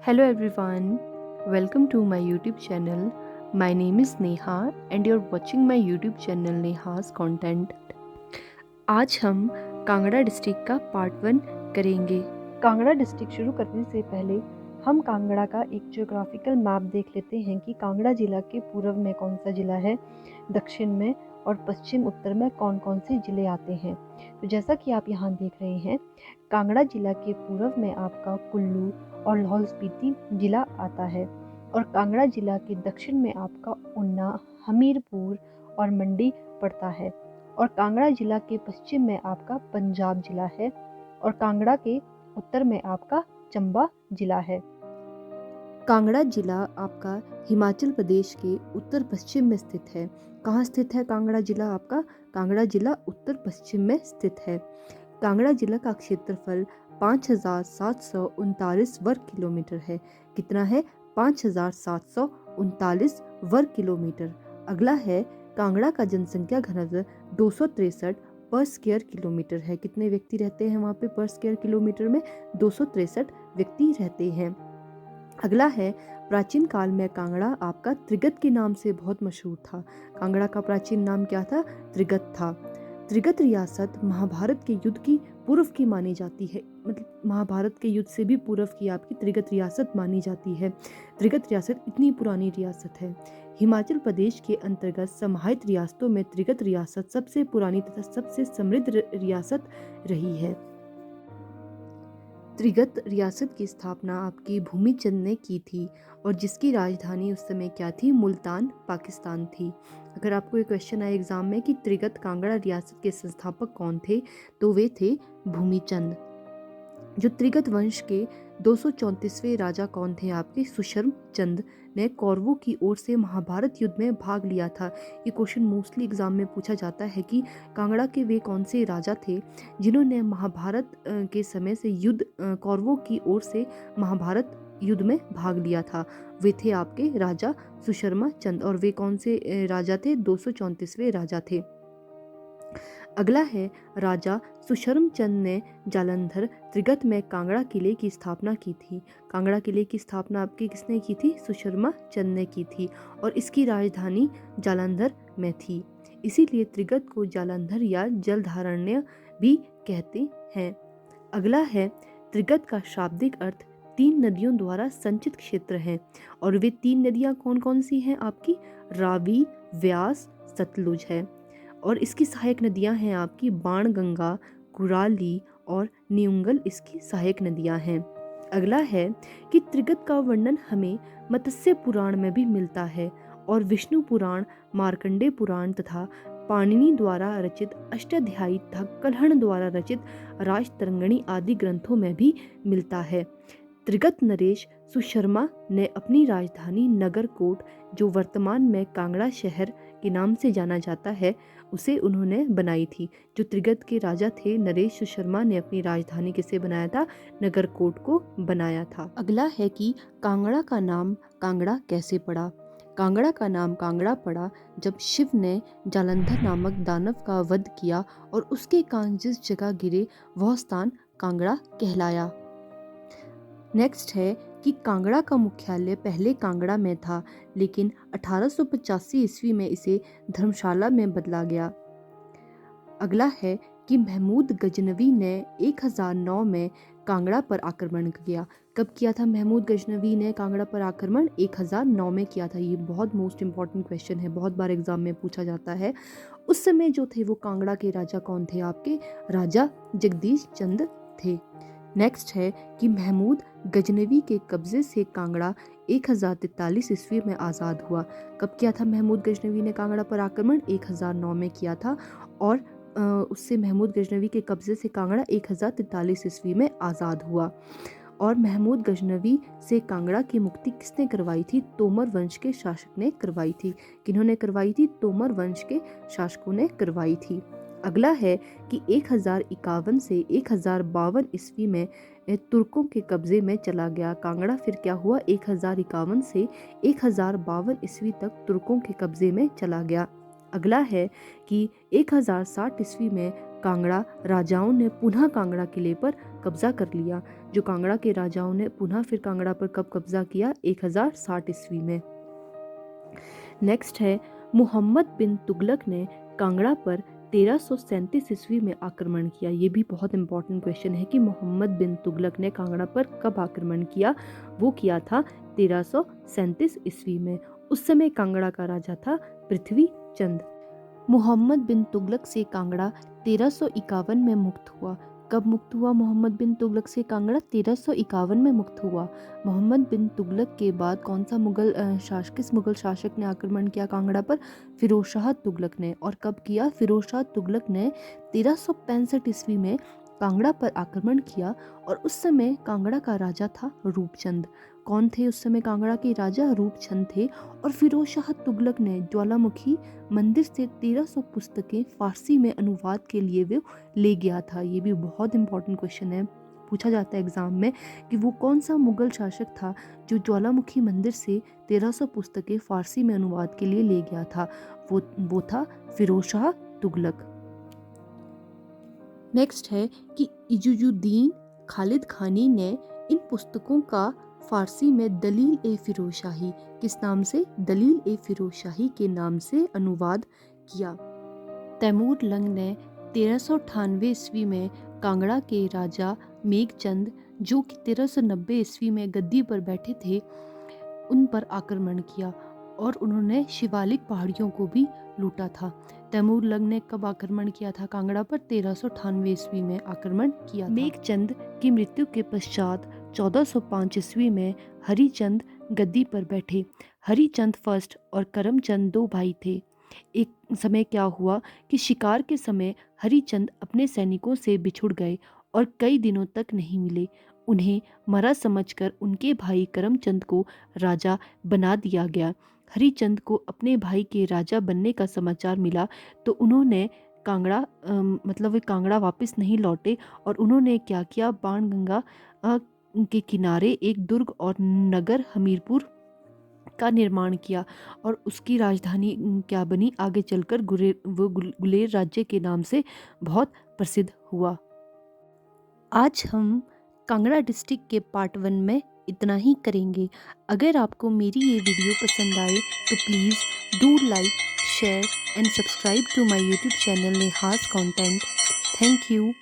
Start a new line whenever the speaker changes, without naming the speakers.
Hello everyone, welcome to my YouTube channel. My name is Neha and you're watching my YouTube channel Neha's Content. आज हम Kangra district का part 1 करेंगे। Kangra district शुरू करने से पहले हम कांगड़ा का एक ज्योग्राफिकल मैप देख लेते हैं कि कांगड़ा जिला के पूर्व में कौन सा जिला है, दक्षिण में और पश्चिम उत्तर में कौन कौन से जिले आते हैं। तो जैसा कि आप यहाँ देख रहे हैं, कांगड़ा जिला के पूर्व में आपका कुल्लू और लाहौल स्पीति जिला आता है और कांगड़ा जिला के दक्षिण में आपका ऊना, हमीरपुर और मंडी पड़ता है और कांगड़ा जिला के पश्चिम में आपका पंजाब जिला है और कांगड़ा के उत्तर में आपका चंबा जिला है। कांगड़ा जिला आपका हिमाचल प्रदेश के उत्तर पश्चिम में स्थित है। कहाँ स्थित है कांगड़ा जिला आपका? कांगड़ा जिला उत्तर पश्चिम में स्थित है। कांगड़ा जिला का क्षेत्रफल 5,739 वर्ग किलोमीटर है। कितना है? 5,739 वर्ग किलोमीटर। अगला है कांगड़ा का जनसंख्या घनत्व 263 पर स्क्वायर किलोमीटर है। कितने व्यक्ति रहते हैं वहाँ पे पर स्क्वायर किलोमीटर में? 263 व्यक्ति रहते हैं। अगला है प्राचीन काल में कांगड़ा आपका त्रिगत के नाम से बहुत मशहूर था। कांगड़ा का प्राचीन नाम क्या था? त्रिगत था। त्रिगत रियासत महाभारत के युद्ध की पूर्व की मानी जाती है, मतलब महाभारत के युद्ध से भी पूर्व की आपकी त्रिगत रियासत मानी जाती है। त्रिगत रियासत इतनी पुरानी रियासत है। हिमाचल प्रदेश के अंतर्गत समाहित रियासतों में त्रिगत रियासत सबसे पुरानी तथा सबसे समृद्ध रियासत रही है। त्रिगत रियासत की स्थापना आपकी भूमिचंद ने की थी और जिसकी राजधानी उस समय क्या थी? मुल्तान, पाकिस्तान थी। अगर आपको एक क्वेश्चन आए एग्जाम में कि त्रिगत कांगड़ा रियासत के संस्थापक कौन थे, तो वे थे भूमिचंद। जो त्रिगत वंश के 234वें राजा कौन थे आपके? सुशर्म चंद ने कौरवों की ओर से महाभारत युद्ध में भाग लिया था। ये क्वेश्चन मोस्टली एग्जाम में पूछा जाता है कि कांगड़ा के वे कौन से राजा थे जिन्होंने महाभारत के समय से युद्ध कौरवों की ओर से महाभारत युद्ध में भाग लिया था। वे थे आपके राजा सुशर्मा चंद और वे कौन से राजा थे? 234वें राजा थे। अगला है राजा सुशर्म चंद ने जालंधर त्रिगत में कांगड़ा किले की स्थापना की थी। कांगड़ा किले की स्थापना आपके किसने की थी? सुशर्मा चंद ने की थी और इसकी राजधानी जालंधर में थी। इसीलिए त्रिगत को जालंधर या जलधारण्य भी कहते हैं। अगला है त्रिगत का शाब्दिक अर्थ 3 नदियों द्वारा संचित क्षेत्र है और वे 3 नदियां कौन कौन सी हैं आपकी? रावी, व्यास, सतलुज है और इसकी सहायक नदियां हैं आपकी बाणगंगा, कुराली और न्यूंगल इसकी सहायक नदियां हैं। अगला है कि त्रिगत का वर्णन हमें मत्स्य पुराण में भी मिलता है और विष्णु पुराण, मार्कंडेय पुराण तथा पाणिनि द्वारा रचित अष्टाध्यायी तथा कल्हण द्वारा रचित राजतरंगिणी आदि ग्रंथों में भी मिलता है। त्रिगत नरेश सुशर्मा ने अपनी राजधानी नगरकोट, जो वर्तमान में कांगड़ा शहर के नाम से जाना जाता है, उसे उन्होंने बनाई थी। जो त्रिगत के राजा थे नरेश सुशर्मा ने अपनी राजधानी किसे बनाया था? नगरकोट को बनाया था। अगला है कि कांगड़ा का नाम कांगड़ा कैसे पड़ा? कांगड़ा का नाम कांगड़ा पड़ा जब शिव ने जालंधर नामक दानव का वध किया और उसके कान जिस जगह गिरे वह स्थान कांगड़ा कहलाया। नेक्स्ट है कि कांगड़ा का मुख्यालय पहले कांगड़ा में था लेकिन 1885 ईस्वी में इसे धर्मशाला में बदला गया। अगला है कि महमूद गजनवी ने 1009 में कांगड़ा पर आक्रमण किया। कब किया था महमूद गजनवी ने कांगड़ा पर आक्रमण? 1009 में किया था। ये बहुत मोस्ट इंपॉर्टेंट क्वेश्चन है, बहुत बार एग्जाम में पूछा जाता है। उस समय जो थे वो कांगड़ा के राजा कौन थे आपके? राजा जगदीश चंद थे। नेक्स्ट है कि महमूद गजनवी के कब्जे से कांगड़ा 1043 ईस्वी में आज़ाद हुआ। कब किया था महमूद गजनवी ने कांगड़ा पर आक्रमण? 1009 में किया था और उससे महमूद गजनवी के कब्जे से कांगड़ा 1043 ईस्वी में आज़ाद हुआ। और महमूद गजनवी से कांगड़ा की मुक्ति किसने करवाई थी? तोमर वंश के शासक ने करवाई थी। किन्होंने करवाई थी? तोमर वंश के शासकों ने करवाई थी। अगला है कि 1051 से 1052 ईस्वी में तुर्कों के कब्जे में चला गया कांगड़ा। फिर क्या हुआ? 1051 से 1052 ईस्वी तक तुर्कों के कब्जे में चला गया। अगला है कि 1060 ईस्वी में कांगड़ा राजाओं ने पुनः कांगड़ा किले पर कब्जा कर लिया। जो कांगड़ा के राजाओं ने पुनः फिर कांगड़ा पर कब कब्जा किया? 1060 ईस्वी में। नेक्स्ट है मोहम्मद बिन तुगलक ने कांगड़ा पर 1337 ईस्वी में आक्रमण किया। ये भी बहुत इंपॉर्टेंट क्वेश्चन है कि मोहम्मद बिन तुगलक ने कांगड़ा पर कब आक्रमण किया? वो किया था 1337 ईस्वी में। उस समय कांगड़ा का राजा था पृथ्वी चंद। मोहम्मद बिन तुगलक से कांगड़ा 1351 में मुक्त हुआ। कब मुक्त हुआ मोहम्मद बिन तुगलक से कांगड़ा? 1351 में मुक्त हुआ। मोहम्मद बिन तुगलक के बाद कौन सा किस मुगल शासक ने आक्रमण किया कांगड़ा पर? फिरोज शाह तुगलक ने। और कब किया? फिरोज शाह तुगलक ने 1365 ईस्वी में कांगड़ा पर आक्रमण किया और उस समय कांगड़ा का राजा था रूपचंद। कौन थे उस समय कांगड़ा के राजा? रूपचंद थे। और फिरोज शाह तुगलक ने ज्वालामुखी मंदिर से 1300 पुस्तकें फारसी में अनुवाद के लिए वो ले गया था। ये भी बहुत इंपॉर्टेंट क्वेश्चन है, पूछा जाता है एग्जाम में कि वो कौन सा मुगल शासक था जो ज्वालामुखी मंदिर से 1300 पुस्तकें फारसी में अनुवाद के लिए ले गया था? वो था फिरोज शाह तुगलक। नेक्स्ट है कि इजुजुद्दीन खालिद खानी ने इन पुस्तकों का फारसी में दलील ए फिरोजशाही किस नाम से? दलील ए फिरोजशाही के नाम से अनुवाद किया। तैमूर लंग ने 1398 ईस्वी में कांगड़ा के राजा मेघचंद जो कि 1390 ईस्वी में गद्दी पर बैठे थे उन पर आक्रमण किया और उन्होंने शिवालिक पहाड़ियों को भी लूटा था। तैमूर लंग ने कब आक्रमण किया था कांगड़ा पर? 1398 ईस्वी में आक्रमण किया था। मेघचंद की मृत्यु के पश्चात 1405 ईस्वी में हरिचंद गद्दी पर बैठे। हरिचंद फर्स्ट और करमचंद दो भाई थे। एक समय क्या हुआ कि शिकार के समय हरिचंद अपने सैनिकों से बिछुड़ गए और कई दिनों तक नहीं मिले। उन्हें मरा समझकर उनके भाई करमचंद को राजा बना दिया गया। हरिचंद को अपने भाई के राजा बनने का समाचार मिला तो उन्होंने वे कांगड़ा वापस नहीं लौटे और उन्होंने क्या किया? बाणगंगा के किनारे एक दुर्ग और नगर हमीरपुर का निर्माण किया और उसकी राजधानी क्या बनी? आगे चलकर गुलेर राज्य के नाम से बहुत प्रसिद्ध हुआ। आज हम कांगड़ा डिस्ट्रिक्ट के पार्ट 1 में इतना ही करेंगे। अगर आपको मेरी ये वीडियो पसंद आए तो please do like, share and subscribe to my YouTube channel Neha's content. Thank you.